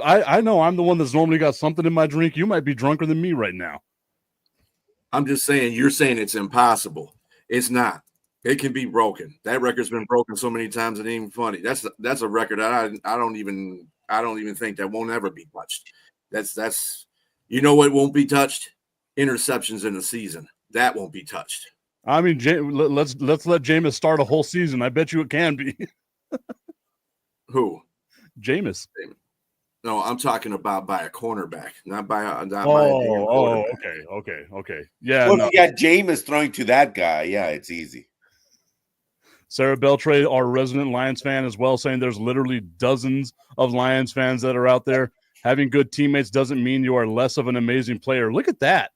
I know I'm the one that's normally got something in my drink. You might be drunker than me right now. I'm just saying, you're saying it's impossible. It's not. It can be broken. That record's been broken so many times it ain't even funny. That's a record that I don't even think that won't ever be touched. That's you know what won't be touched? Interceptions in the season. That won't be touched. I mean, let's let Jameis start a whole season. I bet you it can be. Who? Jameis. No, I'm talking about by a cornerback, not by a damn quarterback. Okay. Yeah. Well, if you got Jameis throwing to that guy, yeah, it's easy. Sarah Beltray, our resident Lions fan as well, saying there's literally dozens of Lions fans that are out there. Having good teammates doesn't mean you are less of an amazing player. Look at that.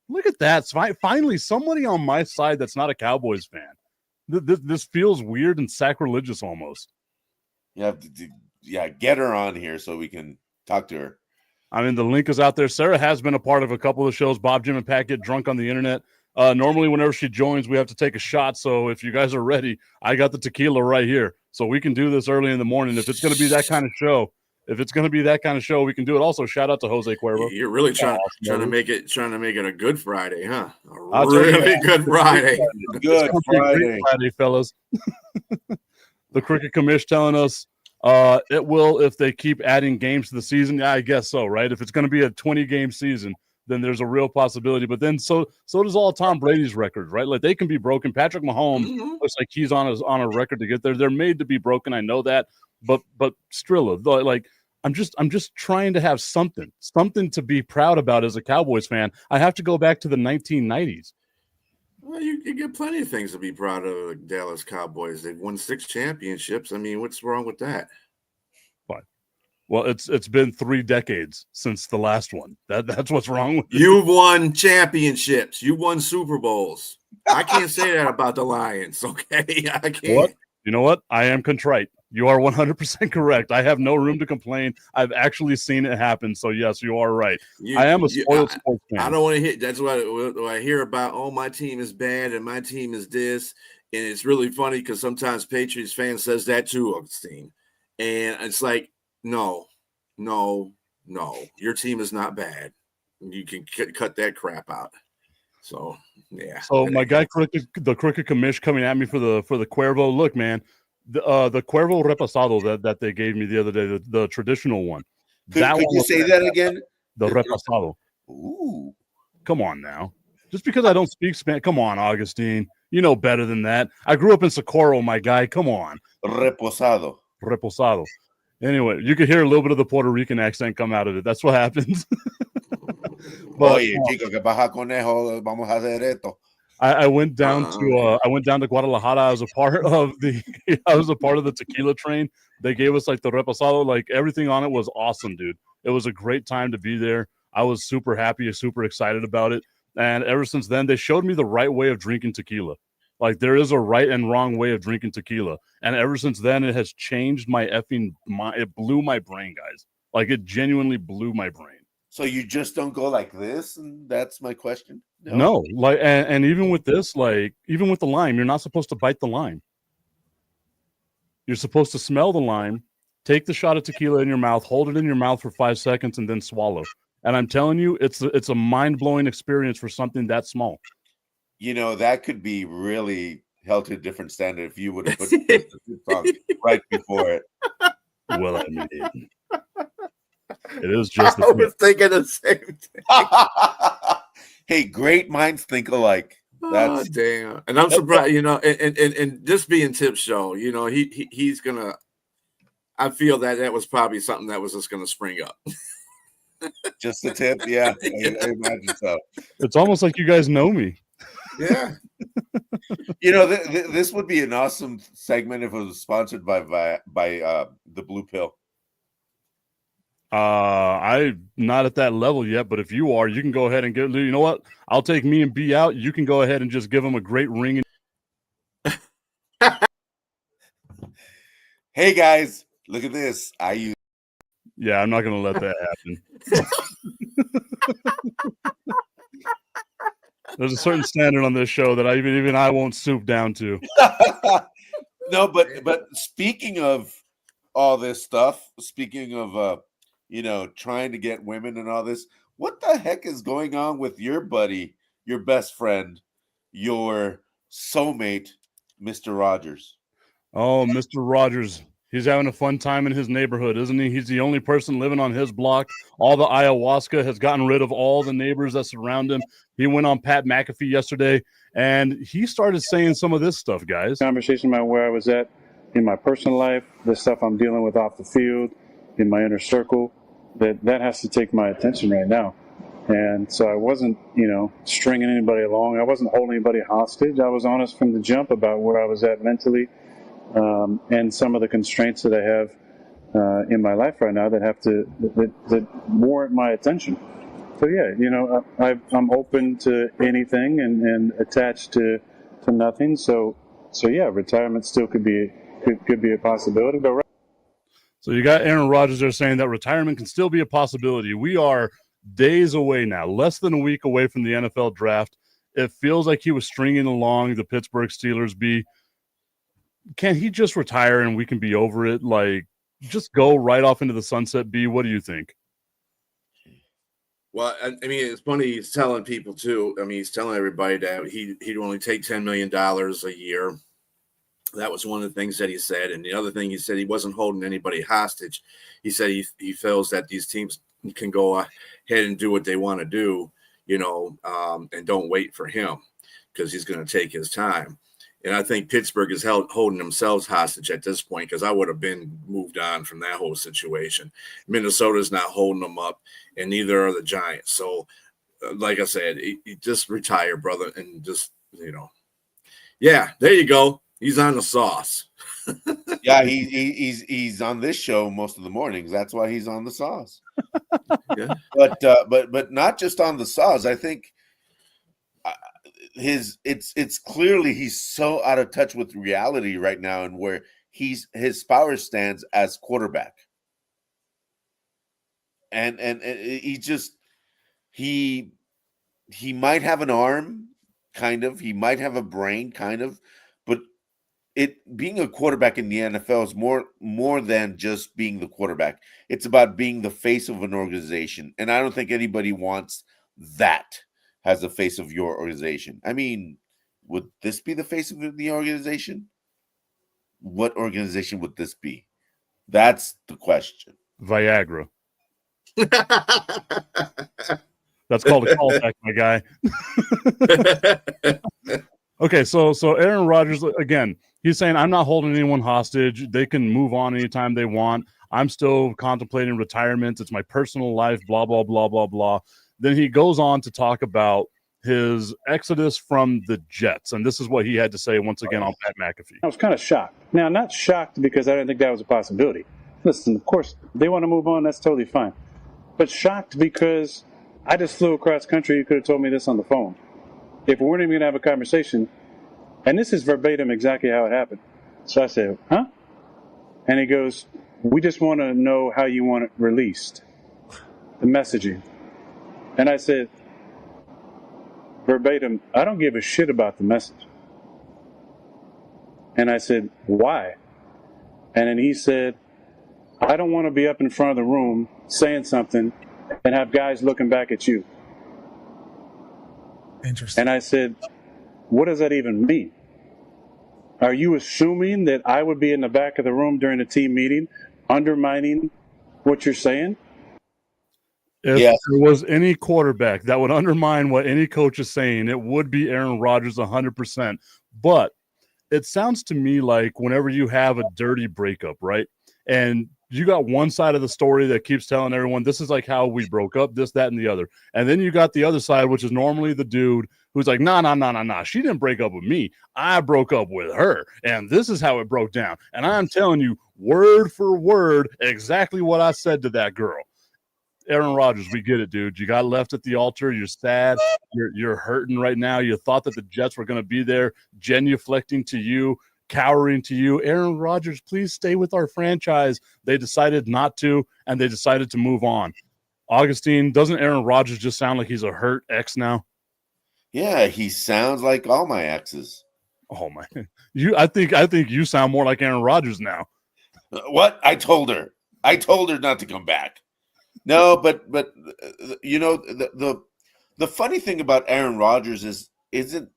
Look at that. Finally, somebody on my side that's not a Cowboys fan. This feels weird and sacrilegious almost. You have to get her on here so we can talk to her. I mean, the link is out there. Sarah has been a part of a couple of shows. Bob, Jim, and Pat Get Drunk on the Internet. Normally, whenever she joins, we have to take a shot. So if you guys are ready, I got the tequila right here. So we can do this early in the morning. If it's going to be that kind of show, we can do it. Also, shout out to Jose Cuervo. You're really trying to make it a good Friday, huh? A really good Friday. Good Friday, fellas. The Cricket Commish telling us it will if they keep adding games to the season. Yeah, I guess so, right? If it's going to be a 20-game season, then there's a real possibility. But then so does all Tom Brady's records, right? Like they can be broken. Patrick Mahomes looks like he's on a record to get there. They're made to be broken. I know that. But Strilla, like I'm just trying to have something to be proud about as a Cowboys fan. I have to go back to the 1990s. Well, you get plenty of things to be proud of. The Dallas Cowboys, they've won 6 championships. I mean, what's wrong with that? Well, it's been 3 decades since the last one. That's what's wrong with it. You've won championships. You won Super Bowls. I can't say that about the Lions, okay? I can't. What? You know what? I am contrite. You are 100% correct. I have no room to complain. I've actually seen it happen. So, yes, you are right. I am a spoiled sports fan. I don't want to hear – that's what I hear about, oh, my team is bad and my team is this. And it's really funny because sometimes Patriots fans says that too, Augustine. And it's like, no. Your team is not bad. You can cut that crap out. So, yeah. So, my guy, the Cricket Commish coming at me for the Cuervo. Look, man. The Cuervo Repasado that they gave me the other day, the traditional one. Could you say that again? The Repasado. Ooh. Come on now. Just because I don't speak Spanish. Come on, Augustine. You know better than that. I grew up in Socorro, my guy. Come on. Reposado. Anyway, you could hear a little bit of the Puerto Rican accent come out of it. That's what happens. But, oye, chico, que baja conejo, vamos a hacer esto. I went down to Guadalajara. I was a part of the tequila train. They gave us like the reposado, like everything on it was awesome, dude. It was a great time to be there. I was super happy, super excited about it. And ever since then, they showed me the right way of drinking tequila. Like there is a right and wrong way of drinking tequila. And ever since then, it has changed my mind. It blew my brain, guys. Like it genuinely blew my brain. So you just don't go like this? And that's my question. No, like, and even with this, like, even with the lime, you're not supposed to bite the lime. You're supposed to smell the lime, take the shot of tequila in your mouth, hold it in your mouth for 5 seconds, and then swallow. And I'm telling you, it's a mind-blowing experience for something that small. You know, that could be really held to a different standard if you would have put the song right before it. Well, I mean, it is just. I was thinking the same thing. Hey, great minds think alike. That's damn. And I'm surprised, you know, and this being Tip's show, you know, he's gonna. I feel that was probably something that was just gonna spring up. Just the tip, yeah. I imagine so. It's almost like you guys know me. Yeah. You know, this would be an awesome segment if it was sponsored by the Blue Pill. I'm not at that level yet, but if you are, you can go ahead and get. You know what? I'll take me and B out. You can go ahead and just give them a great ring. Hey guys, look at this. Yeah, I'm not going to let that happen. There's a certain standard on this show that even I won't stoop down to. No, but speaking of all this stuff, speaking of trying to get women and all this. What the heck is going on with your buddy, your best friend, your soulmate, Mr. Rogers? Oh, Mr. Rogers. He's having a fun time in his neighborhood, isn't he? He's the only person living on his block. All the ayahuasca has gotten rid of all the neighbors that surround him. He went on Pat McAfee yesterday, and he started saying some of this stuff, guys. Conversation about where I was at in my personal life, the stuff I'm dealing with off the field, in my inner circle, that has to take my attention right now. And so I wasn't, stringing anybody along. I wasn't holding anybody hostage. I was honest from the jump about where I was at mentally. And some of the constraints that I have in my life right now that warrant my attention. So yeah, I'm open to anything and attached to nothing. So yeah, retirement still could be a possibility. But so you got Aaron Rodgers there saying that retirement can still be a possibility. We are days away now, less than a week away from the NFL draft. It feels like he was stringing along the Pittsburgh Steelers. Can he just retire and we can be over it? Like, just go right off into the sunset. B, what do you think? Well, I mean, it's funny. He's telling people too. I mean, he's telling everybody that he'd only take $10 million a year. That was one of the things that he said. And the other thing he said, he wasn't holding anybody hostage. He said he feels that these teams can go ahead and do what they want to do, and don't wait for him because he's going to take his time. And I think Pittsburgh is holding themselves hostage at this point because I would have been moved on from that whole situation. Minnesota's not holding them up, and neither are the Giants. So, like I said, he just retire, brother, and just, yeah, there you go. He's on the sauce. Yeah, he's on this show most of the mornings. That's why he's on the sauce. Yeah, but not just on the sauce. I think it's clearly he's so out of touch with reality right now, and where his power stands as quarterback, and he might have an arm, kind of. He might have a brain, kind of, but being a quarterback in the NFL is more than just being the quarterback. It's about being the face of an organization, and I don't think anybody wants that as the face of your organization. I mean, would this be the face of the organization? What organization would this be? That's the question. Viagra. That's called a callback, my guy. Okay, so Aaron Rodgers, again, he's saying, I'm not holding anyone hostage. They can move on anytime they want. I'm still contemplating retirement. It's my personal life, blah, blah, blah, blah, blah. Then he goes on to talk about his exodus from the Jets. And this is what he had to say once again on Pat McAfee. I was kind of shocked. Now, not shocked because I didn't think that was a possibility. Listen, of course, they want to move on. That's totally fine. But shocked because I just flew across country. You could have told me this on the phone. If we weren't even going to have a conversation, and this is verbatim exactly how it happened. So I said, huh? And he goes, we just want to know how you want it released, the messaging. And I said, verbatim, I don't give a shit about the message. And I said, why? And then he said, I don't want to be up in front of the room saying something and have guys looking back at you. Interesting. And I said, what does that even mean? Are you assuming that I would be in the back of the room during a team meeting undermining what you're saying? If there was any quarterback that would undermine what any coach is saying, it would be Aaron Rodgers 100%. But it sounds to me like whenever you have a dirty breakup, right? And you got one side of the story that keeps telling everyone, this is like how we broke up, this, that, and the other. And then you got the other side, which is normally the dude who's like, nah. She didn't break up with me. I broke up with her. And this is how it broke down. And I'm telling you, word for word, exactly what I said to that girl. Aaron Rodgers, we get it, dude. You got left at the altar. You're sad. You're hurting right now. You thought that the Jets were going to be there, genuflecting to you, cowering to you. Aaron Rodgers, please stay with our franchise. They decided not to, and they decided to move on. Augustine, doesn't Aaron Rodgers just sound like he's a hurt ex now? Yeah, he sounds like all my exes. Oh my! I think you sound more like Aaron Rodgers now. What? I told her not to come back. No, but you know the funny thing about Aaron Rodgers isn't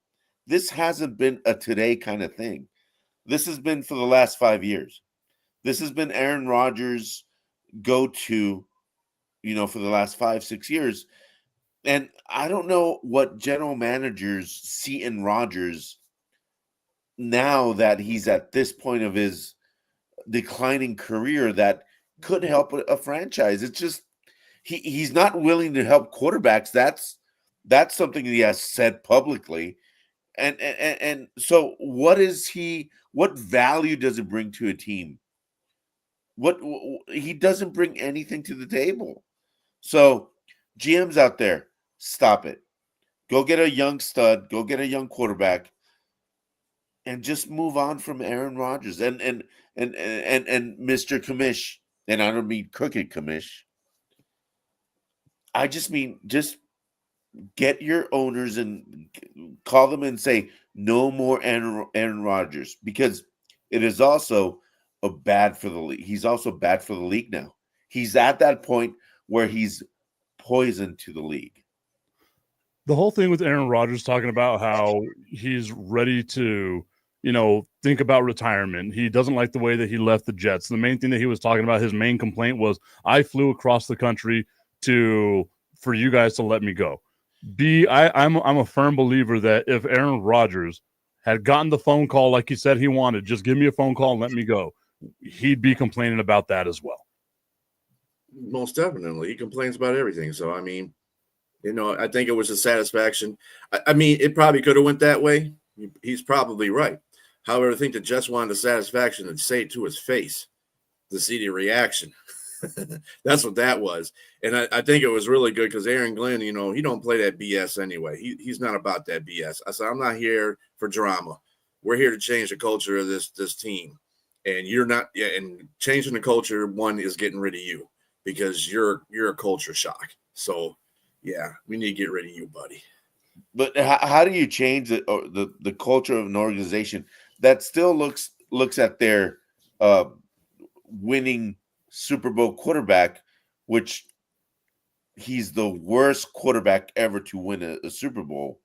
this hasn't been a today kind of thing. This has been for the last 5 years. This has been Aaron Rodgers' go-to, you know, for the last 5-6 years. And I don't know what general managers see in Rodgers now that he's at this point of his declining career that could help a franchise. It's just he's not willing to help quarterbacks. That's something he has said publicly. And so what value does it bring to a team? He doesn't bring anything to the table. So GMs out there, stop it. Go get a young stud, go get a young quarterback, and just move on from Aaron Rodgers and Mr. Commish. And I don't mean crooked Commish. I just mean just get your owners and call them and say no more Aaron Rodgers, because it is also bad for the league. He's also bad for the league now. He's at that point where he's poison to the league. The whole thing with Aaron Rodgers talking about how he's ready to, you know, think about retirement. He doesn't like the way that he left the Jets. The main thing that he was talking about, his main complaint was, I flew across the country for you guys to let me go. I'm a firm believer that if Aaron Rodgers had gotten the phone call like he said he wanted, just give me a phone call and let me go, he'd be complaining about that as well. Most definitely. He complains about everything. So, I mean, you know, I think it was a satisfaction. I mean, it probably could have went that way. He's probably right. However, I think the Jets wanted the satisfaction to say it to his face, to see the reaction. That's what that was. And I think it was really good because Aaron Glenn, you know, he don't play that BS anyway. He's not about that BS. I said, I'm not here for drama. We're here to change the culture of this team. And you're not, yeah, and changing the culture, one is getting rid of you because you're a culture shock. So, yeah, we need to get rid of you, buddy. But how do you change the culture of an organization that still looks at their winning Super Bowl quarterback, which he's the worst quarterback ever to win a Super Bowl?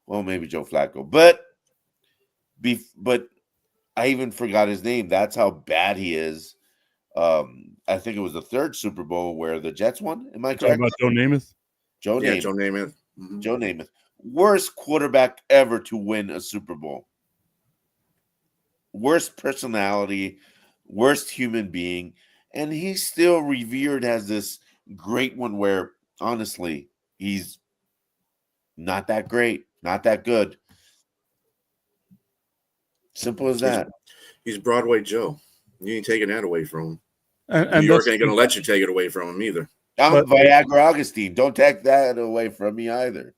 Well, maybe Joe Flacco, but I even forgot his name. That's how bad he is. I think it was the third Super Bowl where the Jets won. Am I correct? Talking about Joe Namath? Joe Namath. Mm-hmm. Joe Namath. Worst quarterback ever to win a Super Bowl. Worst personality, worst human being. And he's still revered as this great one where, honestly, he's not that great, not that good. Simple as that. He's Broadway Joe. You ain't taking that away from him. And New York ain't going to let you take it away from him either. I'm Viagra Augustine. Don't take that away from me either.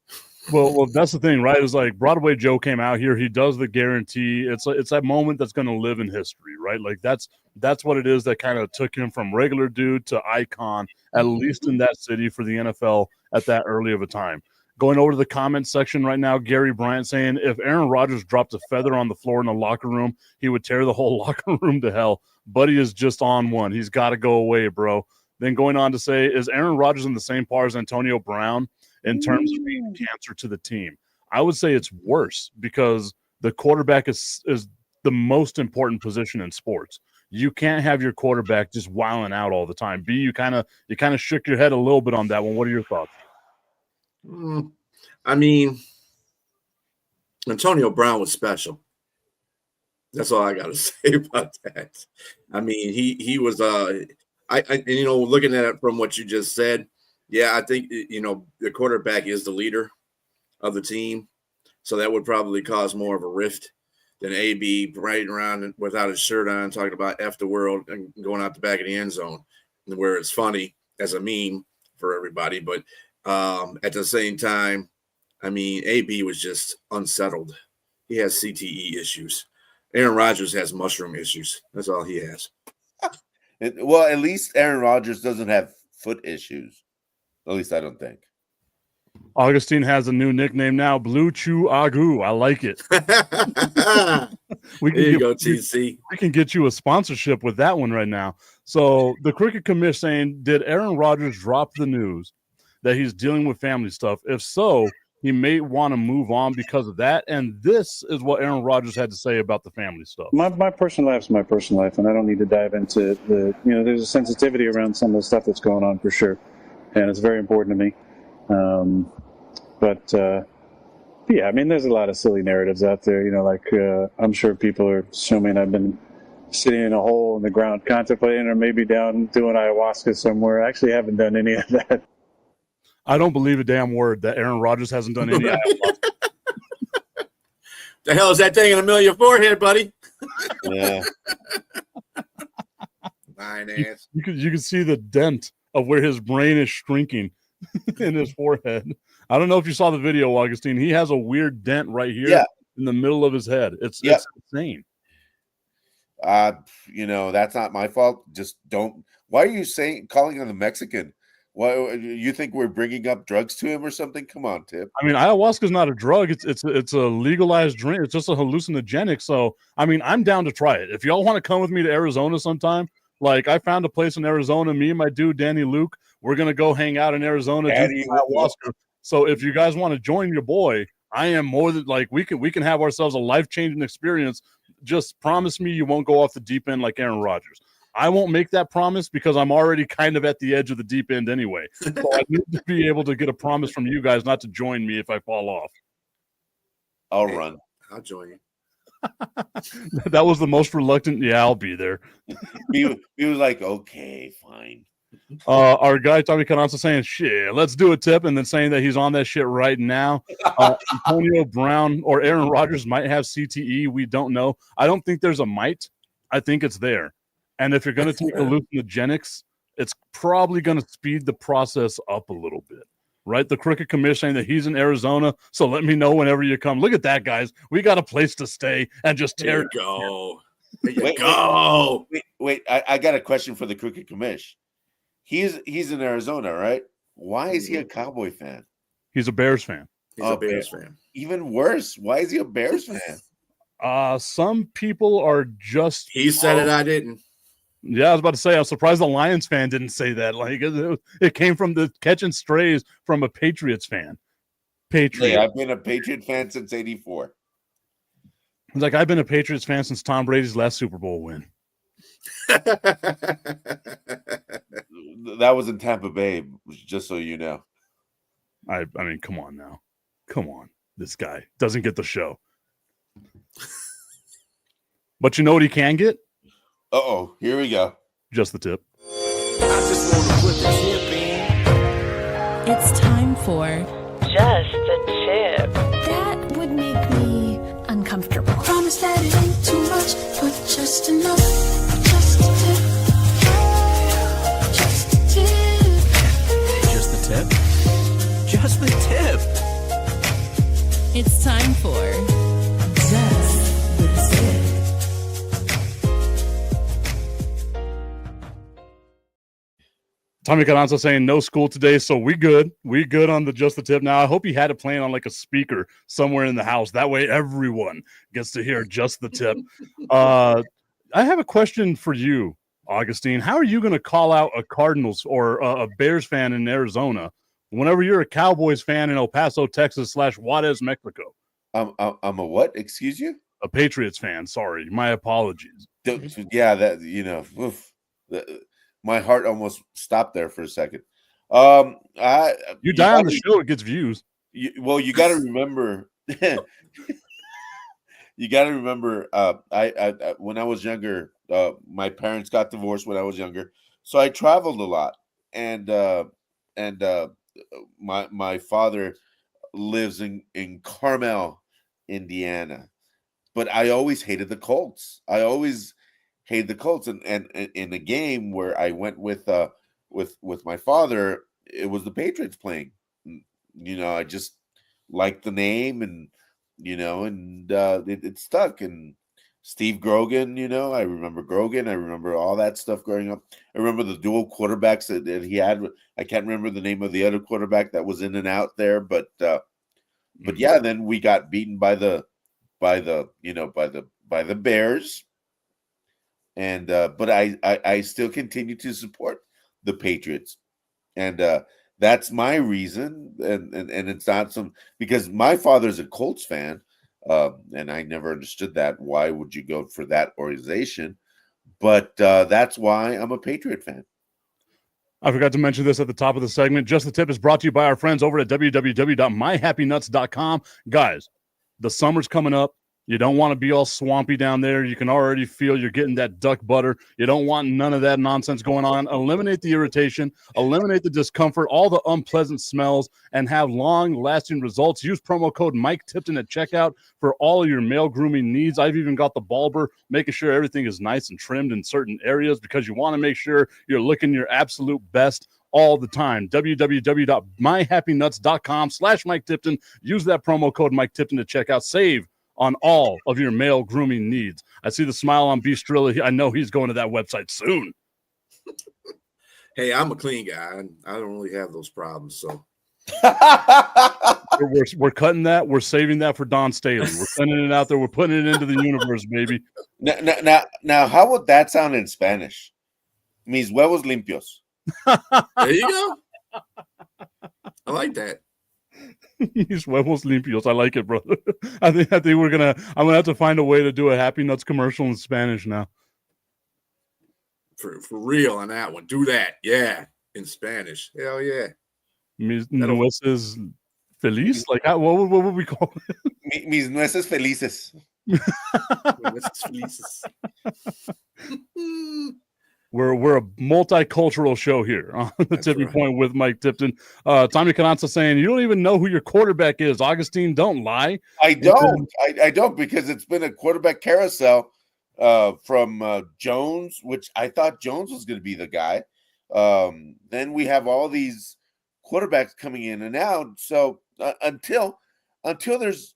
Well, that's the thing, right? It's like Broadway Joe came out here. He does the guarantee. It's that moment that's going to live in history, right? Like that's what it is that kind of took him from regular dude to icon, at least in that city for the NFL at that early of a time. Going over to the comments section right now, Gary Bryant saying if Aaron Rodgers dropped a feather on the floor in the locker room, he would tear the whole locker room to hell. Buddy is just on one. He's got to go away, bro. Then going on to say, is Aaron Rodgers in the same par as Antonio Brown in terms of being cancer to the team? I would say it's worse because the quarterback is the most important position in sports. You can't have your quarterback just wilding out all the time. You kind of shook your head a little bit on that one. What are your thoughts? I mean, Antonio Brown was special. That's all I got to say about that. I mean, he was you know, looking at it from what you just said, yeah, I think, you know, the quarterback is the leader of the team. So that would probably cause more of a rift than AB riding around without his shirt on, talking about F the world and going out the back of the end zone, where it's funny as a meme for everybody. But at the same time, I mean, AB was just unsettled. He has CTE issues. Aaron Rodgers has mushroom issues. That's all he has. Well, at least Aaron Rodgers doesn't have foot issues. At least I don't think. Augustine has a new nickname now, Blue Chew Agu. I like it. There you go, TC. We can get you a sponsorship with that one right now. So the Cricket Commission saying, did Aaron Rodgers drop the news that he's dealing with family stuff? If so, he may want to move on because of that. And this is what Aaron Rodgers had to say about the family stuff. My personal life is my personal life, and I don't need to dive into there's a sensitivity around some of the stuff that's going on for sure, and it's very important to me. Yeah, I mean, there's a lot of silly narratives out there. I'm sure people are assuming I've been sitting in a hole in the ground contemplating, or maybe down doing ayahuasca somewhere. I actually haven't done any of that. I don't believe a damn word that Aaron Rodgers hasn't done any ayahuasca. The hell is that thing in the middle of your forehead, buddy? Yeah. Fine ass. You can see the dent of where his brain is shrinking in his forehead. I don't know if you saw the video, Augustine. He has a weird dent right here in the middle of his head. It's insane. That's not my fault. Just don't. Why are you calling him a Mexican? Why you think we're bringing up drugs to him or something? Come on, Tip. I mean, ayahuasca is not a drug. It's a legalized drink. It's just a hallucinogenic. So, I mean, I'm down to try it. If y'all want to come with me to Arizona sometime, like I found a place in Arizona. Me and my dude Danny Luke, we're gonna go hang out in Arizona. Do ayahuasca. So, if you guys want to join your boy, I am more than we can have ourselves a life-changing experience. Just promise me you won't go off the deep end like Aaron Rodgers. I won't make that promise because I'm already kind of at the edge of the deep end anyway. So I need to be able to get a promise from you guys not to join me if I fall off. I'll run. I'll join you. That was the most reluctant. Yeah, I'll be there. He was like, okay, fine. Our guy Tommy Cananza saying, shit, let's do a tip, and then saying that he's on that shit right now. Antonio Brown or Aaron Rodgers might have CTE. We don't know. I don't think there's a might. I think it's there. And if you're going to take hallucinogenics, it's probably going to speed the process up a little bit, right? The Cricket Commission saying that he's in Arizona, so let me know whenever you come. Look at that, guys. We got a place to stay and just tear it. Go. There you go. Wait. I got a question for the Cricket Commission. He's in Arizona, right? Why is he a Cowboy fan? He's a Bears fan. He's a Bears fan. Even worse. Why is he a Bears fan? Some people are just. He said it. I didn't. Yeah, I was about to say, I'm surprised the Lions fan didn't say that. Like it came from the catching strays from a Patriots fan. Yeah, I've been a Patriot fan since '84. It's like I've been a Patriots fan since Tom Brady's last Super Bowl win. That was in Tampa Bay, just so you know. I mean, come on now. Come on. This guy doesn't get the show. But you know what he can get? Uh-oh, here we go. Just the tip. I just want to put the tip in. It's time for Just the Tip. That would make me uncomfortable. Promise that it ain't too much, but just enough. Just a tip. Just a tip. Just the tip. Just the tip. It's time for Just the Tip. Tommy Carranza saying no school today, so we good. We good on the Just the Tip. Now, I hope he had it playing on like a speaker somewhere in the house. That way everyone gets to hear Just the Tip. I have a question for you, Augustine. How are you going to call out a Cardinals or a Bears fan in Arizona whenever you're a Cowboys fan in El Paso, Texas / Juarez, Mexico? I'm a what? Excuse you? A Patriots fan. Sorry. My apologies. Yeah, that, my heart almost stopped there for a second. You die on the show, it gets views. You got to remember. You got to remember. I when I was younger, my parents got divorced when I was younger, so I traveled a lot, and my father lives in Carmel, Indiana, but I always hated the Colts. Hated the Colts, and in a game where I went with my father, it was the Patriots playing. I just liked the name, and it stuck. And Steve Grogan, I remember Grogan. I remember all that stuff growing up. I remember the dual quarterbacks that he had. I can't remember the name of the other quarterback that was in and out there, but yeah. Then we got beaten by the Bears. and but I still continue to support the Patriots, and that's my reason, and it's not some because my father's a Colts fan, and I never understood that. Why would you go for that organization? But that's why I'm a Patriot fan. I forgot to mention this at the top of the segment. Just the Tip is brought to you by our friends over at www.myhappynuts.com. Guys, the summer's coming up. You don't want to be all swampy down there. You can already feel you're getting that duck butter. You don't want none of that nonsense going on. Eliminate the irritation, eliminate the discomfort, all the unpleasant smells, and have long-lasting results. Use promo code Mike Tipton at checkout for all of your male grooming needs. I've even got the Balber, making sure everything is nice and trimmed in certain areas because you want to make sure you're looking your absolute best all the time. www.myhappynuts.com/Mike Tipton. Use that promo code Mike Tipton to check out. Save on all of your male grooming needs. I see the smile on BSTRILLA. I know he's going to that website soon. Hey, I'm a clean guy, and I don't really have those problems. So we're cutting that. We're saving that for Don Staley. We're sending it out there. We're putting it into the universe, baby. Now, how would that sound in Spanish? Mis huevos limpios. There you go. I like that. Mis huevos limpios. I like it, brother. I think I'm gonna have to find a way to do a Happy Nuts commercial in Spanish now. For real on that one. Do that. Yeah. In Spanish. Hell yeah. Mis nueces feliz? Like what would we call it? Mis nueces felices. We're a multicultural show here on the Tipping Point with Mike Tipton. Tommy Cananza saying you don't even know who your quarterback is. Augustine, don't lie. I don't because it's been a quarterback carousel from Jones, which I thought Jones was going to be the guy. Then we have all these quarterbacks coming in and out. So until there's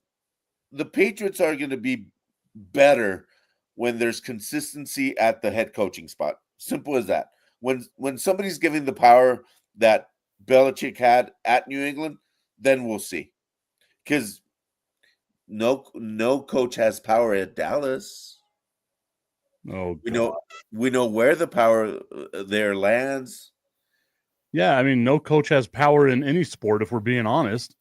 the Patriots are going to be better when there's consistency at the head coaching spot. Simple as that. When somebody's giving the power that Belichick had at New England, then we'll see. Because no coach has power at Dallas. Oh, we know where the power there lands. Yeah, I mean, no coach has power in any sport. If we're being honest.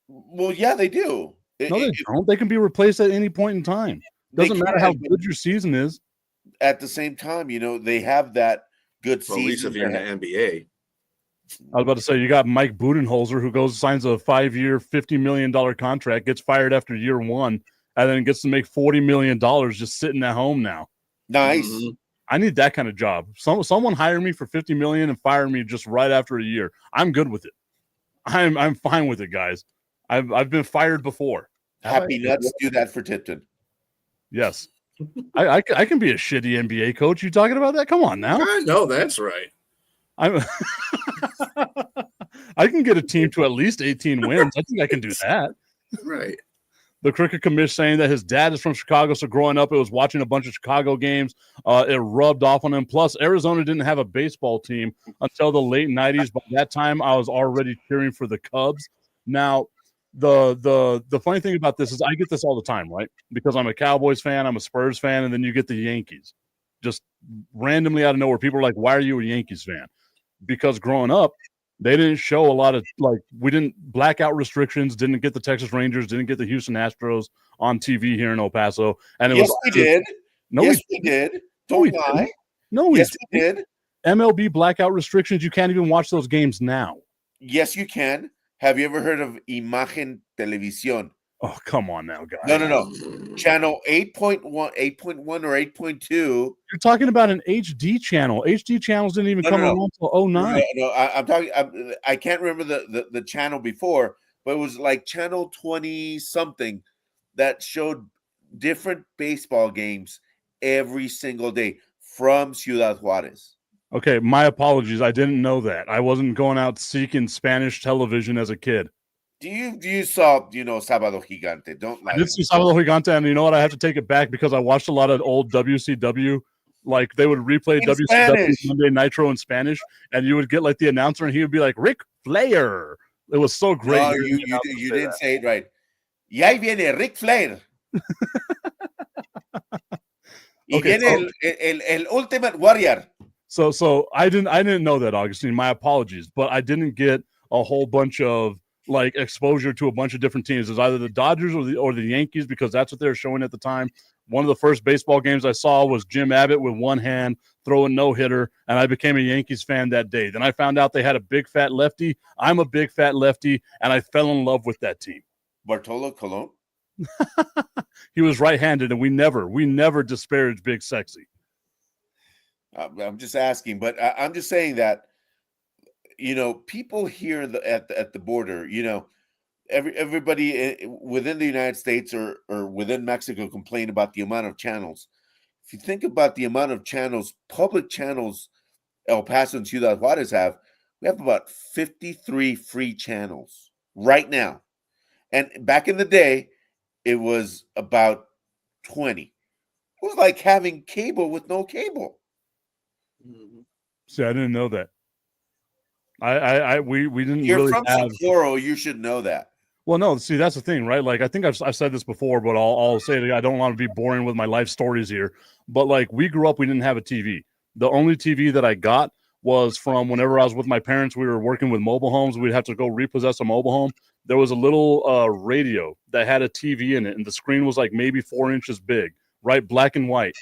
Well, yeah, they do. No, they don't. They can be replaced at any point in time. Doesn't matter how good your season is. At the same time, they have that good season. At least if you're in the NBA. I was about to say, you got Mike Budenholzer, who signs a 5-year, $50 million contract, gets fired after year one, and then gets to make $40 million just sitting at home now. Nice. Mm-hmm. I need that kind of job. Someone hire me for $50 million and fire me just right after a year. I'm good with it. I'm fine with it, guys. I've been fired before. Happy Nuts do that for Tipton. Yes. I can be a shitty NBA coach. You talking about that? Come on now. I know that's right. I can get a team to at least 18 wins. I think I can do that. Right. The cricket commish saying that his dad is from Chicago, so growing up, it was watching a bunch of Chicago games. It rubbed off on him. Plus, Arizona didn't have a baseball team until the late 90s. By that time, I was already cheering for the Cubs. Now, the funny thing about this is I get this all the time, right? Because I'm a Cowboys fan, I'm a Spurs fan, and then you get the Yankees. Just randomly out of nowhere, people are like, why are you a Yankees fan? Because growing up, they didn't show a lot of, we didn't blackout restrictions, didn't get the Texas Rangers, didn't get the Houston Astros on TV here in El Paso. And we did. No, we did. Don't lie. No, we did. MLB blackout restrictions, you can't even watch those games now. Yes, you can. Have you ever heard of Imagen Televisión? Oh, come on now, guys. No. Channel 8.1 or 8.2. You're talking about an HD channel. HD channels didn't even come along until 09. No, I'm talking. I can't remember the channel before, but it was like channel 20 something that showed different baseball games every single day from Ciudad Juárez. Okay, my apologies. I didn't know that. I wasn't going out seeking Spanish television as a kid. You saw, Sábado Gigante. Don't lie. I did see Sábado Gigante, and you know what? I have to take it back because I watched a lot of old WCW. Like, they would replay WCW Spanish. Monday Nitro in Spanish, and you would get, like, the announcer, and he would be like, Ric Flair. It was so great. No, you didn't say it right. Y ahí viene Ric Flair. Y Okay, viene el Ultimate Warrior. So I didn't know that, Augustine. My apologies, but I didn't get a whole bunch of like exposure to a bunch of different teams. It was either the Dodgers or the Yankees because that's what they were showing at the time. One of the first baseball games I saw was Jim Abbott with one hand throwing no-hitter, and I became a Yankees fan that day. Then I found out they had a big fat lefty. I'm a big fat lefty, and I fell in love with that team. Bartolo Colon. He was right-handed, and we never disparaged Big Sexy. I'm just asking, but I'm just saying that, people here at the border, everybody within the United States or within Mexico complain about the amount of channels. If you think about the amount of channels, public channels, El Paso and Ciudad Juarez we have about 53 free channels right now. And back in the day, it was about 20. It was like having cable with no cable. See, I didn't know that. We didn't You're really from have. Socorro, you should know that. Well, no, see, that's the thing, right? Like, I think I've said this before, but I'll say it again. I don't want to be boring with my life stories here. But, like, we grew up, we didn't have a TV. The only TV that I got was from whenever I was with my parents. We were working with mobile homes. We'd have to go repossess a mobile home. There was a little radio that had a TV in it, and the screen was, like, maybe 4 inches big, right? Black and white.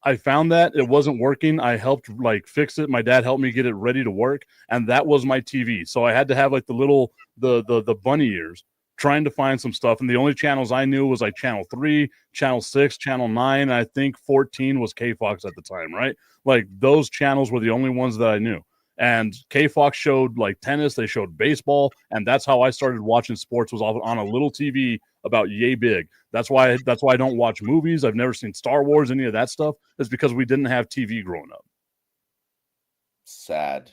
I found that it wasn't working. I helped like fix it. My dad helped me get it ready to work, and that was my TV. So I had to have like the little the bunny ears trying to find some stuff, and the only channels I knew was like channel 3, channel 6, channel 9, and I think 14 was KFOX at the time, right? Like those channels were the only ones that I knew. And KFOX showed like tennis, they showed baseball, and that's how I started watching sports, was on a little TV about yay big. That's why I don't watch movies. I've never seen Star Wars, any of that stuff. It's because we didn't have TV growing up. Sad.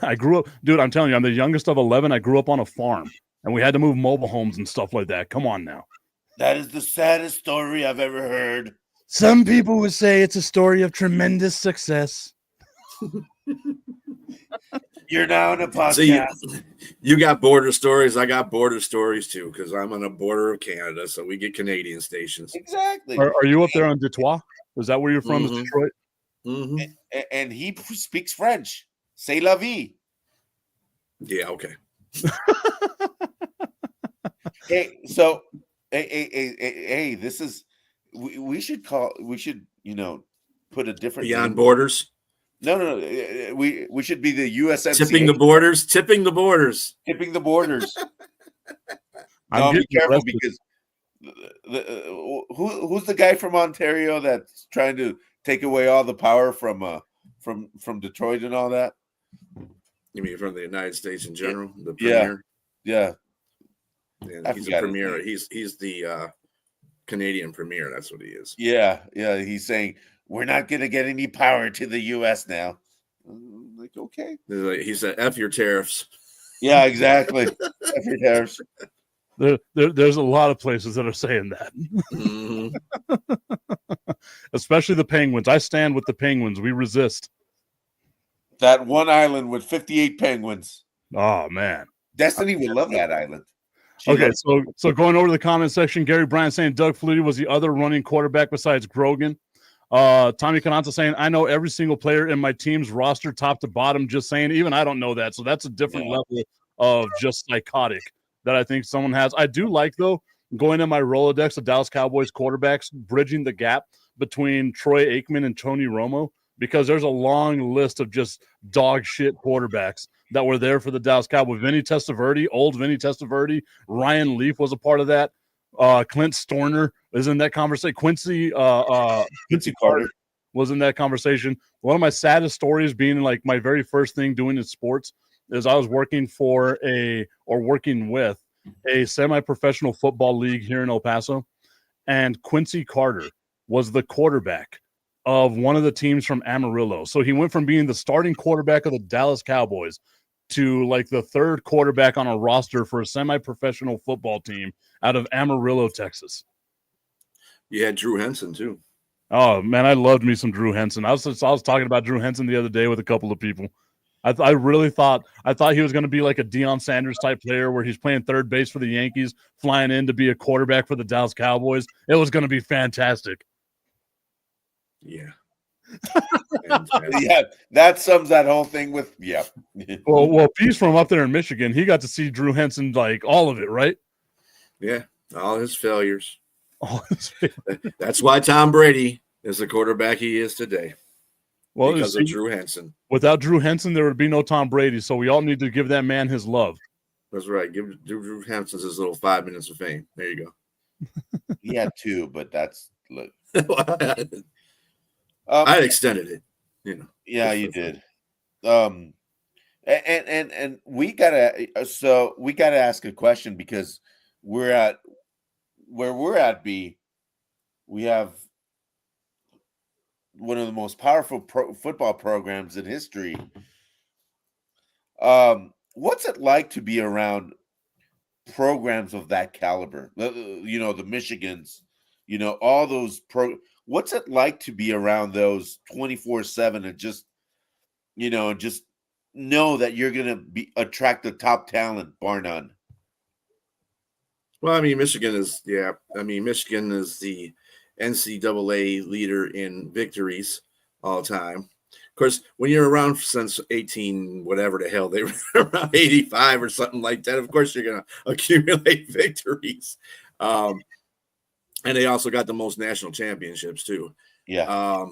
I grew up, dude, I'm telling you, I'm the youngest of 11. I grew up on a farm, and we had to move mobile homes and stuff like that. Come on now. That is the saddest story I've ever heard. Some people would say it's a story of tremendous success. You're now in a podcast. See, you got border stories. I got border stories too, because I'm on the border of Canada, so we get Canadian stations. Exactly. Are you up there on Detroit? Is that where you're from? Mhm. Is Detroit? Mm-hmm. And he speaks French. C'est la vie. Yeah, okay. Hey, this is we should put a different Beyond name. borders. No. We should be the USMCA. Tipping the borders. Tipping the borders. Tipping the borders. I'm Be careful arrested. because who's the guy from Ontario that's trying to take away all the power from Detroit and all that? You mean from the United States in general? The Yeah. premier? Yeah. Yeah, he's a premier. He's the Canadian premier. That's what he is. Yeah. He's saying we're not going to get any power to the U.S. now. I'm like, okay. He said, "F your tariffs." Yeah, exactly. F your tariffs. There's a lot of places that are saying that. Mhm. Especially the Penguins. I stand with the Penguins. We resist. That one island with 58 penguins. Oh, man. Destiny would love that island. Okay, so going over to the comment section, Gary Bryan saying Doug Flutie was the other running quarterback besides Grogan. Tommy Cananta saying, I know every single player in my team's roster, top to bottom, just saying, even I don't know that. So that's a different level of just psychotic that I think someone has. I do like, though, going in my Rolodex of Dallas Cowboys quarterbacks, bridging the gap between Troy Aikman and Tony Romo, because there's a long list of just dog shit quarterbacks that were there for the Dallas Cowboys. Vinny Testaverde, old Vinny Testaverde, Ryan Leaf was a part of that. Clint Storner is in that conversation. Quincy Carter was in that conversation. One of my saddest stories, being like my very first thing doing in sports, is I was working with a semi-professional football league here in El Paso, and Quincy Carter was the quarterback of one of the teams from Amarillo. So he went from being the starting quarterback of the Dallas Cowboys to like the third quarterback on a roster for a semi-professional football team out of Amarillo, Texas. You had Drew Henson too. Oh man, I loved me some Drew Henson. I was talking about Drew Henson the other day with a couple of people. I really thought he was going to be like a Deion Sanders type player where he's playing third base for the Yankees, flying in to be a quarterback for the Dallas Cowboys. It was going to be fantastic. Yeah. Yeah, that sums that whole thing with Well, P's from up there in Michigan. He got to see Drew Henson, like all of it, right? Yeah, all his failures. All his failures. That's why Tom Brady is the quarterback he is today. Well, Because of Drew Henson. Without Drew Henson, there would be no Tom Brady. So we all need to give that man his love. That's right. Give Drew Henson his little 5 minutes of fame. There you go. He had 2, but that's look. I extended it, you know. Yeah, you did. And we gotta ask a question because we're at where we're at. B, we have one of the most powerful football programs in history. What's it like to be around programs of that caliber? You know, the Michigans, you know, all those what's it like to be around those 24/7 and just, you know, just know that you're going to attract the top talent, bar none? Well, I mean, Michigan is the NCAA leader in victories all time. Of course, when you're around since 18, whatever the hell, they were around 85 or something like that, of course you're going to accumulate victories. And they also got the most national championships too. Yeah.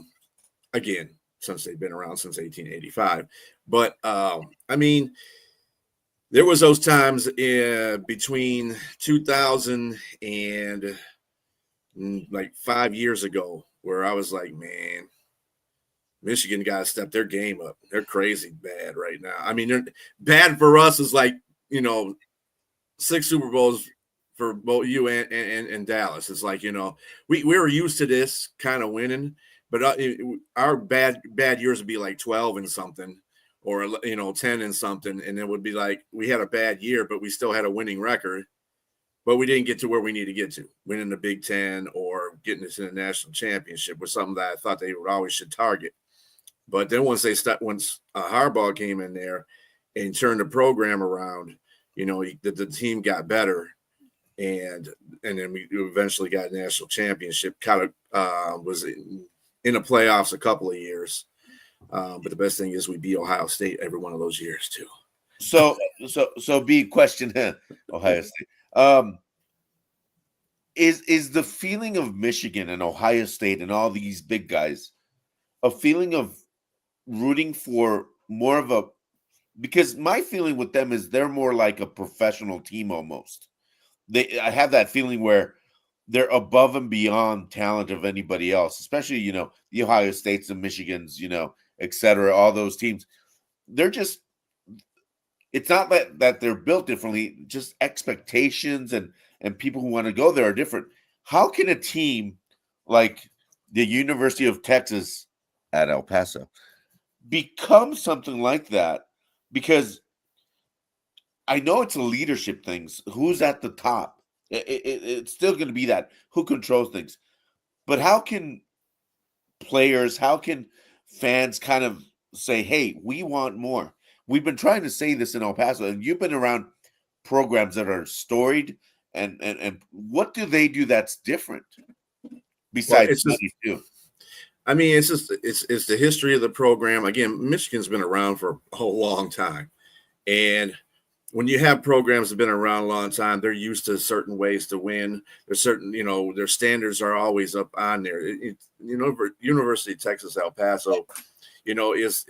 Again, since they've been around since 1885. But I mean, there was those times between 2000 and like 5 years ago where I was like, man, Michigan got to step their game up. They're crazy bad right now. I mean, they're bad for us is like, you know, 6 Super Bowls for both you and Dallas. It's like, you know, we were used to this kind of winning, but our bad years would be like 12 and something, or, you know, 10 and something. And it would be like, we had a bad year, but we still had a winning record, but we didn't get to where we need to get to, winning the Big Ten or getting us in the national championship was something that I thought they would always should target. But then once Harbaugh came in there and turned the program around, you know, the team got better. And then we eventually got a national championship. Kind of was in the playoffs a couple of years, but the best thing is we beat Ohio State every one of those years too. So be question Ohio State. Is the feeling of Michigan and Ohio State and all these big guys a feeling of rooting for more of a? Because my feeling with them is they're more like a professional team almost. I have that feeling where they're above and beyond talent of anybody else, especially, you know, the Ohio States and Michigans, you know, et cetera, all those teams. They're just, it's not that they're built differently, just expectations and people who want to go there are different. How can a team like the University of Texas at El Paso become something like that? Because I know it's a leadership thing. Who's at the top? It's still going to be that. Who controls things? But how can players, how can fans kind of say, hey, we want more? We've been trying to say this in El Paso, and you've been around programs that are storied. And what do they do that's different besides money too? I mean, it's the history of the program. Again, Michigan's been around for a whole long time. And when you have programs that have been around a long time, they're used to certain ways to win. There's certain, you know, their standards are always up on there. University of Texas, El Paso, you know, is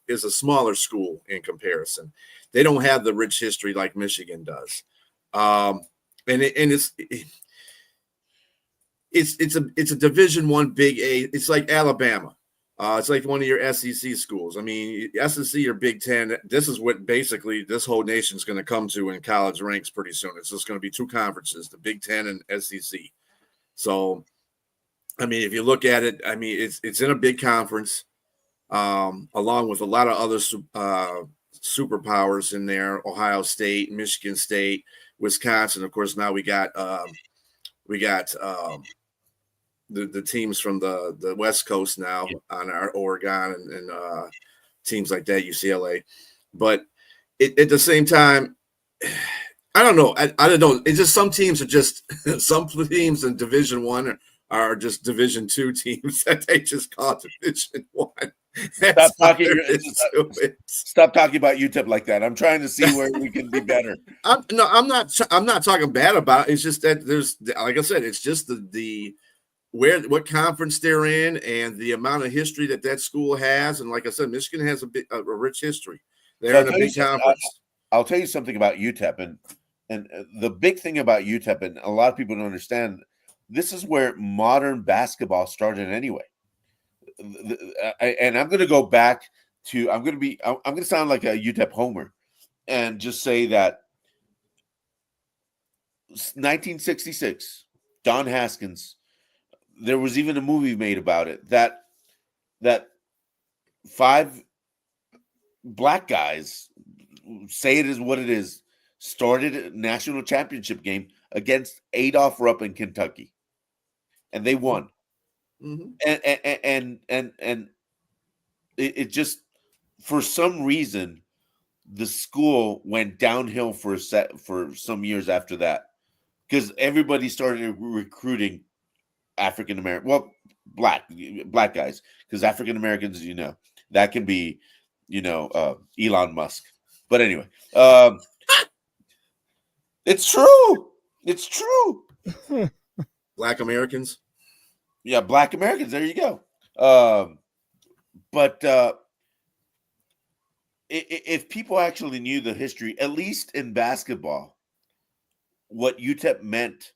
a smaller school in comparison. They don't have the rich history like Michigan does. It's a Division I Big A. It's like Alabama. It's like one of your SEC schools. I mean, SEC or Big Ten. This is what basically this whole nation's going to come to in college ranks pretty soon. It's just going to be 2 conferences, the Big Ten and SEC. So, I mean, if you look at it, I mean, it's in a big conference, along with a lot of other superpowers in there: Ohio State, Michigan State, Wisconsin. Of course, now we got the teams from the West Coast now on our Oregon and teams like that, UCLA. But at the same time, I don't know. I don't know. It's just some teams are just some teams in Division I are just Division II teams that they just call Division One. Stop talking about UTEP like that. I'm trying to see where we can be better. I'm not talking bad about it. It's just that there's, like I said, it's just the what conference they're in and the amount of history that school has. And like I said, Michigan has a rich history. They're in a big conference. I'll tell you something about UTEP, and the big thing about UTEP, and a lot of people don't understand, this is where modern basketball started anyway. And I'm going to go back to, I'm going to sound like a UTEP homer and just say that 1966, Don Haskins, there was even a movie made about it, that 5 black guys, say it is what it is, started a national championship game against Adolph Rupp in Kentucky, and they won. Mm-hmm. And it just, for some reason, the school went downhill for some years after that, because everybody started recruiting African American, well, black guys, because African Americans, that can be, Elon Musk. But anyway, it's true. It's true. Black Americans. Yeah, Black Americans. There you go. But if people actually knew the history, at least in basketball, what UTEP meant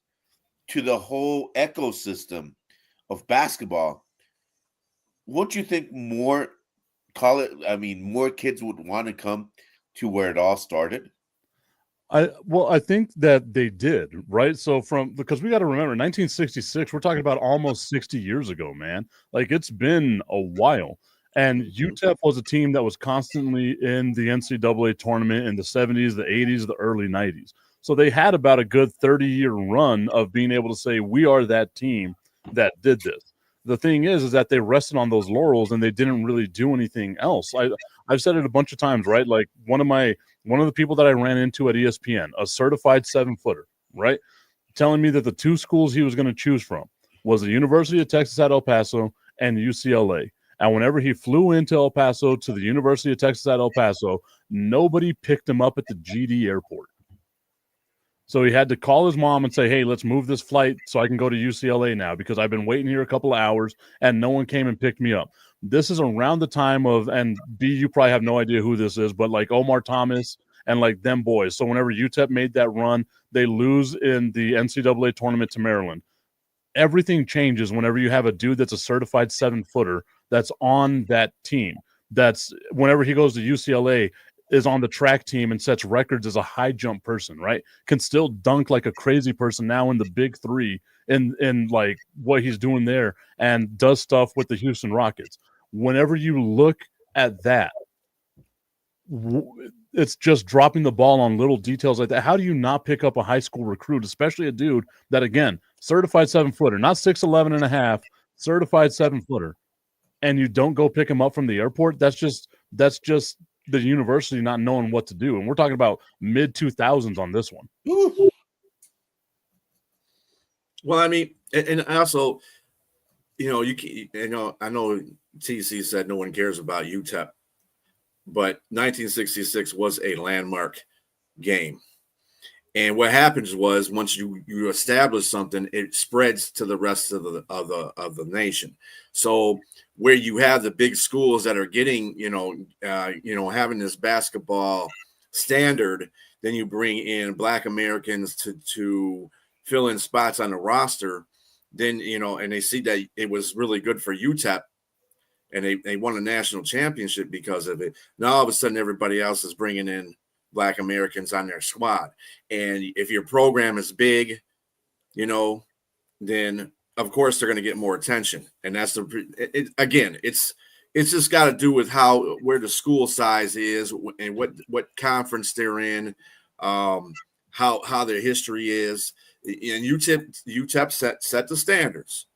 to the whole ecosystem of basketball, won't you think more kids would want to come to where it all started? I think that they did, right? So because we got to remember 1966, we're talking about almost 60 years ago, man. Like, it's been a while. And UTEP was a team that was constantly in the NCAA tournament in the 70s, the 80s, the early 90s. So they had about a good 30-year run of being able to say, we are that team that did this. The thing is that they rested on those laurels and they didn't really do anything else. I've said it a bunch of times, right? Like, one of the people that I ran into at ESPN, a certified 7-footer, right, telling me that the 2 schools he was going to choose from was the University of Texas at El Paso and UCLA. And whenever he flew into El Paso to the University of Texas at El Paso, nobody picked him up at the GD airport. So he had to call his mom and say, hey, let's move this flight so I can go to UCLA now, because I've been waiting here a couple of hours and no one came and picked me up. This is around the time of, and B, you probably have no idea who this is, but like Omar Thomas and like them boys. So whenever UTEP made that run, they lose in the NCAA tournament to Maryland. Everything changes whenever you have a dude that's a certified 7-footer that's on that team. That's, whenever he goes to UCLA, is on the track team and sets records as a high jump person, right? Can still dunk like a crazy person now in the Big 3 in like what he's doing there, and does stuff with the Houston Rockets. Whenever you look at that, it's just dropping the ball on little details like that. How do you not pick up a high school recruit, especially a dude that, again, certified 7-footer, not 6'11 and a half, certified 7-footer, and you don't go pick him up from the airport? That's just the university not knowing what to do. And we're talking about mid 2000s on this one. Well, I mean, and also, I know TC said no one cares about UTEP, but 1966 was a landmark game. And what happens was, once you establish something, it spreads to the rest of the nation. So where you have the big schools that are getting, having this basketball standard, then you bring in Black Americans to fill in spots on the roster. Then, and they see that it was really good for UTEP, and they won a national championship because of it. Now all of a sudden everybody else is bringing in Black Americans on their squad. And if your program is big, then of course they're going to get more attention. And that's it's just got to do with where the school size is and what conference they're in, how their history is. And UTEP set the standards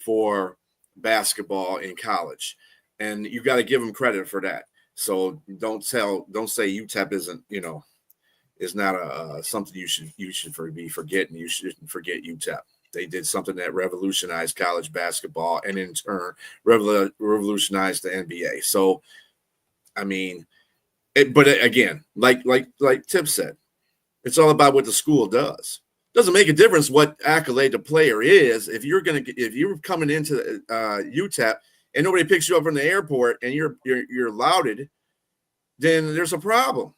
for basketball in college, and you got to give them credit for that. So don't say UTEP isn't, is not something you should be forgetting. You shouldn't forget UTEP. They did something that revolutionized college basketball and in turn revolutionized the NBA. So, I mean, again, like Tip said, it's all about what the school does. Doesn't make a difference what accolade the player is. If you're coming into UTEP and nobody picks you up from the airport and you're lauded, then there's a problem.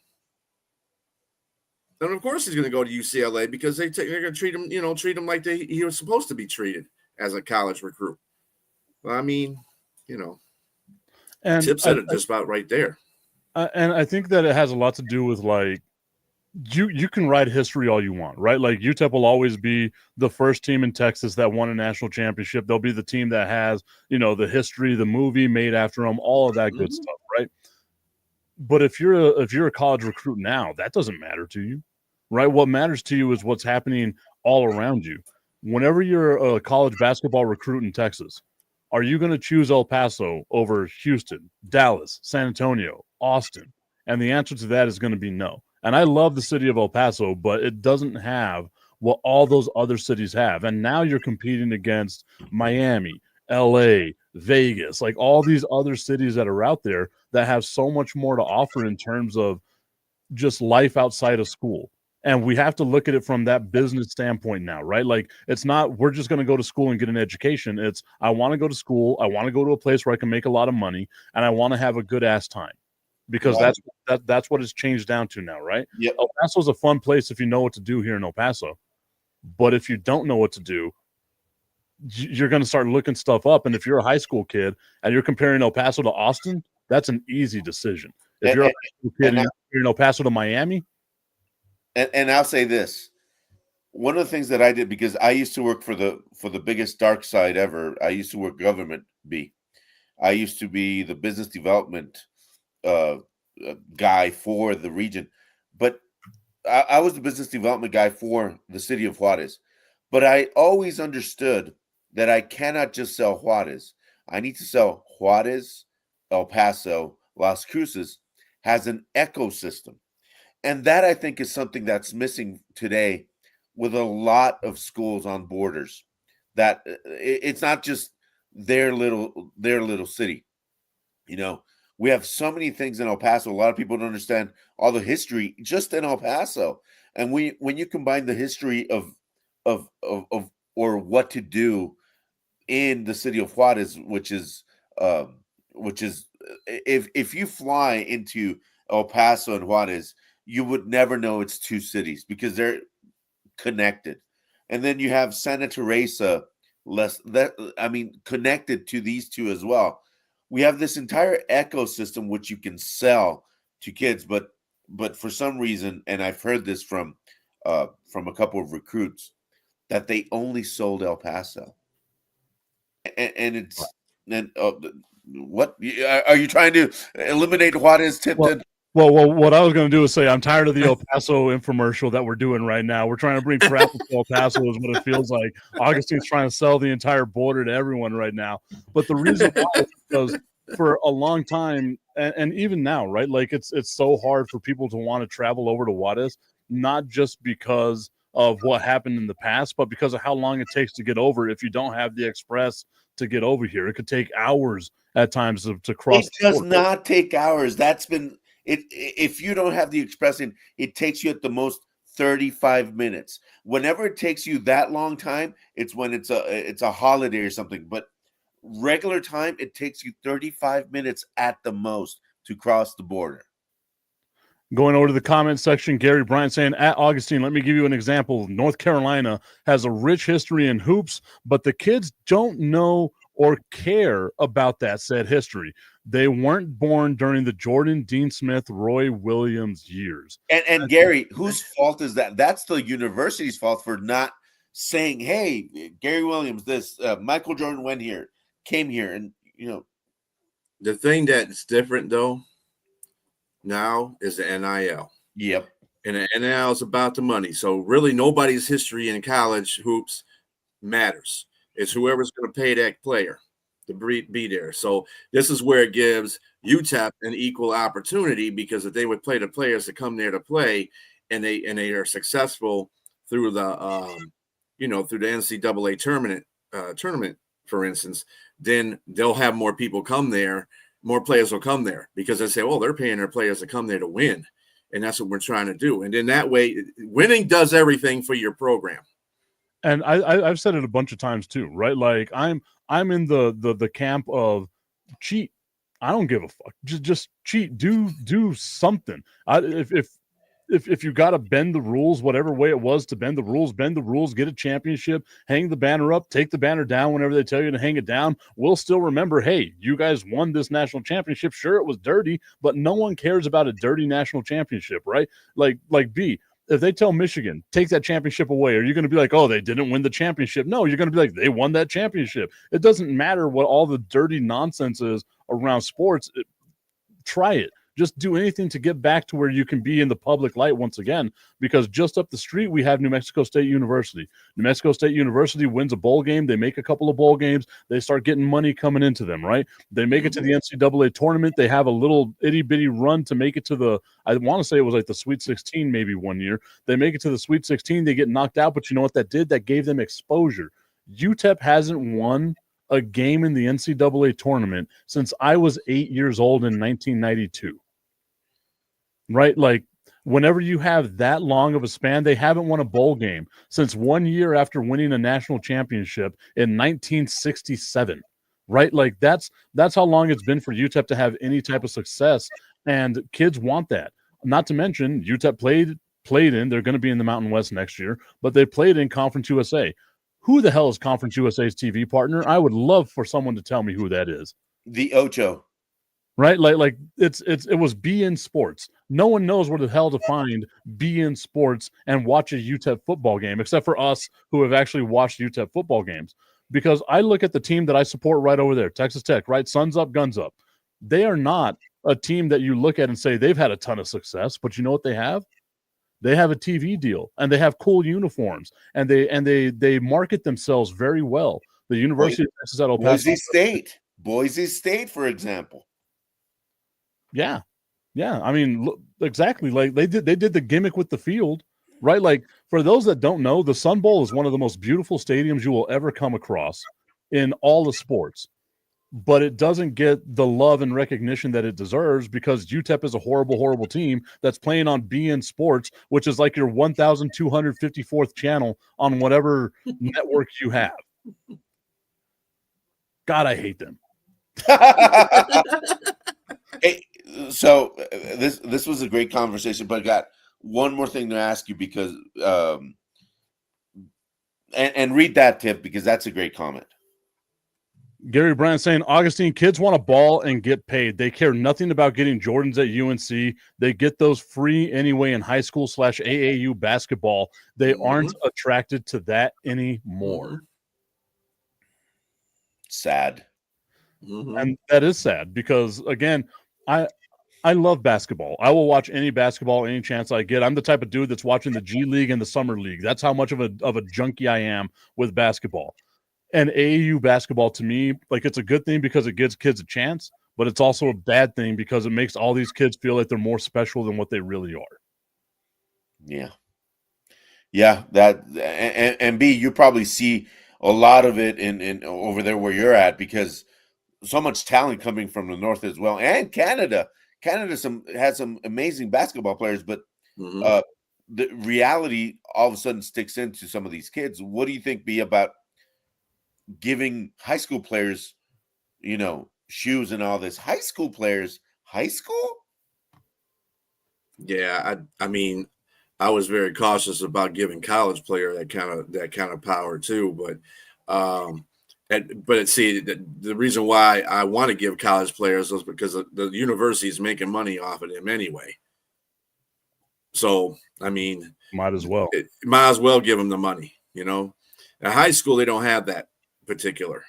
And of course he's going to go to UCLA because they're going to treat him like he was supposed to be treated as a college recruit. Well, I mean, And Tip said it just about right there. And I think that it has a lot to do with like you can write history all you want, right? Like UTEP will always be the first team in Texas that won a national championship. They'll be the team that has, the history, the movie made after them, all of that good stuff, right? But if you're a college recruit now, that doesn't matter to you, right? What matters to you is what's happening all around you. Whenever you're a college basketball recruit in Texas, are you going to choose El Paso over Houston, Dallas, San Antonio, Austin? And the answer to that is going to be no. And I love the city of El Paso, but it doesn't have what all those other cities have. And now you're competing against Miami, LA, Vegas, like all these other cities that are out there that have so much more to offer in terms of just life outside of school. And we have to look at it from that business standpoint now, right? Like it's not, we're just going to go to school and get an education. It's, I want to go to school. I want to go to a place where I can make a lot of money and I want to have a good ass time because that's what it's changed down to now, right? Yep. El Paso is a fun place if you know what to do here in El Paso. But if you don't know what to do, you're going to start looking stuff up. And if you're a high school kid and you're comparing El Paso to Austin, that's an easy decision. If you're a high school kid and you're comparing El Paso to Miami, and I'll say this. One of the things that I did, because I used to work for the biggest dark side ever. I used to work government B. I used to be the business development guy for the region. But I was the business development guy for the city of Juarez. But I always understood that I cannot just sell Juarez. I need to sell Juarez, El Paso, Las Cruces has an ecosystem. And that, I think, is something that's missing today with a lot of schools on borders. That it's not just their little city. We have so many things in El Paso. A lot of people don't understand all the history just in El Paso. And when you combine the history of or what to do in the city of Juarez, which is if you fly into El Paso and Juarez, you would never know it's two cities because they're connected. And then you have Santa Teresa, connected to these two as well. We have this entire ecosystem which you can sell to kids, but for some reason, and I've heard this from a couple of recruits, that they only sold El Paso, what are you trying to eliminate Juarez, Tipton? Well, what I was going to do is say I'm tired of the El Paso infomercial that we're doing right now. We're trying to bring travel to El Paso is what it feels like. Augustine's trying to sell the entire border to everyone right now. But the reason why is because for a long time, and even now, right, like it's so hard for people to want to travel over to Juarez, not just because of what happened in the past, but because of how long it takes to get over. If you don't have the express to get over here, it could take hours at times to cross. It does not take hours. That's been it. If you don't have the express in, it takes you at the most 35 minutes. Whenever it takes you that long time, it's when it's a holiday or something. But regular time, it takes you 35 minutes at the most to cross the border. Going over to the comment section, Gary Bryant saying, at Augustine, let me give you an example. North Carolina has a rich history in hoops, but the kids don't know or care about that said history. They weren't born during the Jordan, Dean Smith, Roy Williams years. And Gary, whose fault is that? That's the university's fault for not saying, hey, Gary Williams, this Michael Jordan came here. And, the thing that's different, though, now is the NIL. Yep. And the NIL is about the money. So really nobody's history in college hoops matters. It's whoever's going to pay that player to be there. So this is where it gives UTEP an equal opportunity, because if they would play the players that come there to play and they are successful through the through the NCAA tournament, for instance, then they'll have more people come there. More players will come there because they say, well, they're paying their players to come there to win. And that's what we're trying to do. And then that way, winning does everything for your program. And I've said it a bunch of times too, right? Like I'm in the camp of cheat. I don't give a fuck. Just cheat. Do something. If you got to bend the rules, whatever way it was to bend the rules, get a championship, hang the banner up, take the banner down whenever they tell you to hang it down. We'll still remember, hey, you guys won this national championship. Sure, it was dirty, but no one cares about a dirty national championship, right? Like B, if they tell Michigan, take that championship away, are you going to be like, oh, they didn't win the championship? No, you're going to be like, they won that championship. It doesn't matter what all the dirty nonsense is around sports. Try it. Just do anything to get back to where you can be in the public light once again, because just up the street, we have New Mexico State University. New Mexico State University wins a bowl game. They make a couple of bowl games. They start getting money coming into them, right? They make it to the NCAA tournament. They have a little itty bitty run to make it to I want to say it was like the Sweet 16 maybe one year. They make it to the Sweet 16. They get knocked out, but you know what that did? That gave them exposure. UTEP hasn't won a game in the NCAA tournament since I was 8 years old in 1992. Right? Like whenever you have that long of a span, they haven't won a bowl game since 1 year after winning a national championship in 1967. Right? Like that's how long it's been for UTEP to have any type of success, and kids want that. Not to mention UTEP played in, they're going to be in the Mountain West next year, but they played in Conference USA. Who the hell is Conference USA's TV partner? I would love for someone to tell me who that is. The Ocho. Right? Like it was BN Sports. No one knows where the hell to find BN Sports and watch a UTEP football game, except for us who have actually watched UTEP football games. Because I look at the team that I support right over there, Texas Tech, right? Suns up, guns up. They are not a team that you look at and say they've had a ton of success, but you know what they have? They have a TV deal, and they have cool uniforms, and they market themselves very well. The University of Texas at El Paso, Boise State, for example. Yeah. I mean, look, exactly. Like they did the gimmick with the field, right? Like for those that don't know, the Sun Bowl is one of the most beautiful stadiums you will ever come across in all the sports. But it doesn't get the love and recognition that it deserves because UTEP is a horrible, horrible team that's playing on BN Sports, which is like your 1,254th channel on whatever network you have. God, I hate them. Hey, so this was a great conversation, but I got one more thing to ask you because and read that tip because that's a great comment. Gary Bryant saying, Augustine, kids want a ball and get paid. They care nothing about getting Jordans at UNC. They get those free anyway in high school / AAU basketball. They aren't attracted to that anymore. Sad. And that is sad because, again, I love basketball. I will watch any basketball any chance I get. I'm the type of dude that's watching the G League and the Summer League. That's how much of a junkie I am with basketball. And AAU basketball, to me, like it's a good thing because it gives kids a chance, but it's also a bad thing because it makes all these kids feel like they're more special than what they really are. Yeah. That and B, you probably see a lot of it in over there where you're at because so much talent coming from the north as well, and Canada. Canada has some amazing basketball players, but the reality all of a sudden sticks into some of these kids. What do you think, B, about giving high school players, shoes and all this? High school players, high school? Yeah, I mean, I was very cautious about giving college player that kind of power too, but see, the reason why I want to give college players is because the university is making money off of them anyway. So, I mean, might as well give them the money, At high school, they don't have that particular.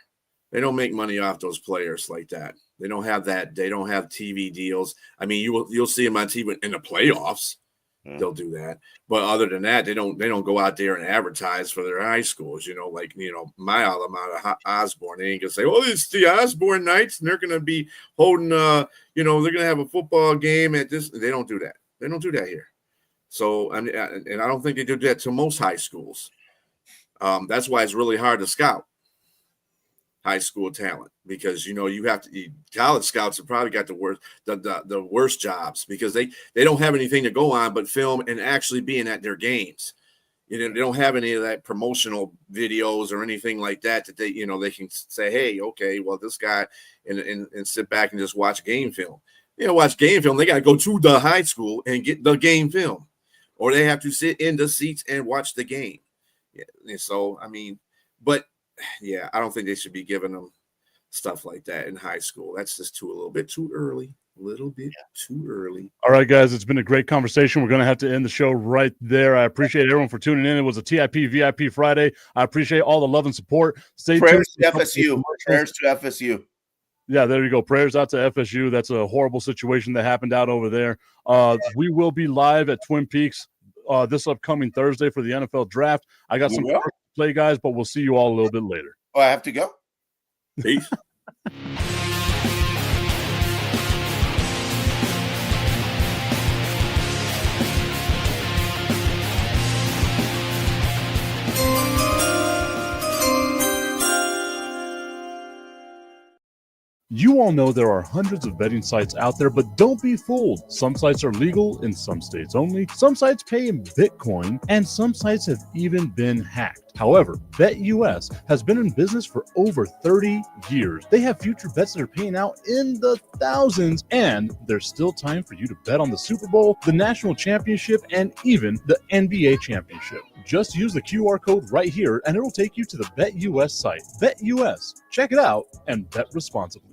They don't make money off those players like that. They don't have that. They don't have TV deals. I mean, you'll see them on TV in the playoffs. They'll do that. But other than that, they don't go out there and advertise for their high schools, my alma mater, Osborne. They ain't gonna say, "Oh, it's the Osborne Knights, and they're gonna be holding they're gonna have a football game at this." They don't do that. They don't do that here. So and I don't think they do that to most high schools. That's why it's really hard to scout high school talent, because you have to. College scouts have probably got the worst jobs, because they don't have anything to go on but film and actually being at their games. They don't have any of that promotional videos or anything like that they can say, hey, okay, well, this guy, and sit back and just watch game film. Watch game film. They got to go to the high school and get the game film, or they have to sit in the seats and watch the game. Yeah. And so, but yeah, I don't think they should be giving them stuff like that in high school. That's just a little bit too early. Too early. All right, guys, it's been a great conversation. We're going to have to end the show right there. I appreciate everyone for tuning in. It was a TIP VIP Friday. I appreciate all the love and support. Stay Prayers tuned. to FSU. Prayers to FSU. Yeah, there you go. Prayers out to FSU. That's a horrible situation that happened out over there. We will be live at Twin Peaks this upcoming Thursday for the NFL draft. I got some play, guys, but we'll see you all a little bit later. Oh, I have to go. Peace. You all know there are hundreds of betting sites out there, but don't be fooled. Some sites are legal in some states only. Some sites pay in Bitcoin, and some sites have even been hacked. However, BetUS has been in business for over 30 years. They have future bets that are paying out in the thousands, and there's still time for you to bet on the Super Bowl, the National Championship, and even the NBA Championship. Just use the QR code right here, and it'll take you to the BetUS site. BetUS. Check it out and bet responsibly.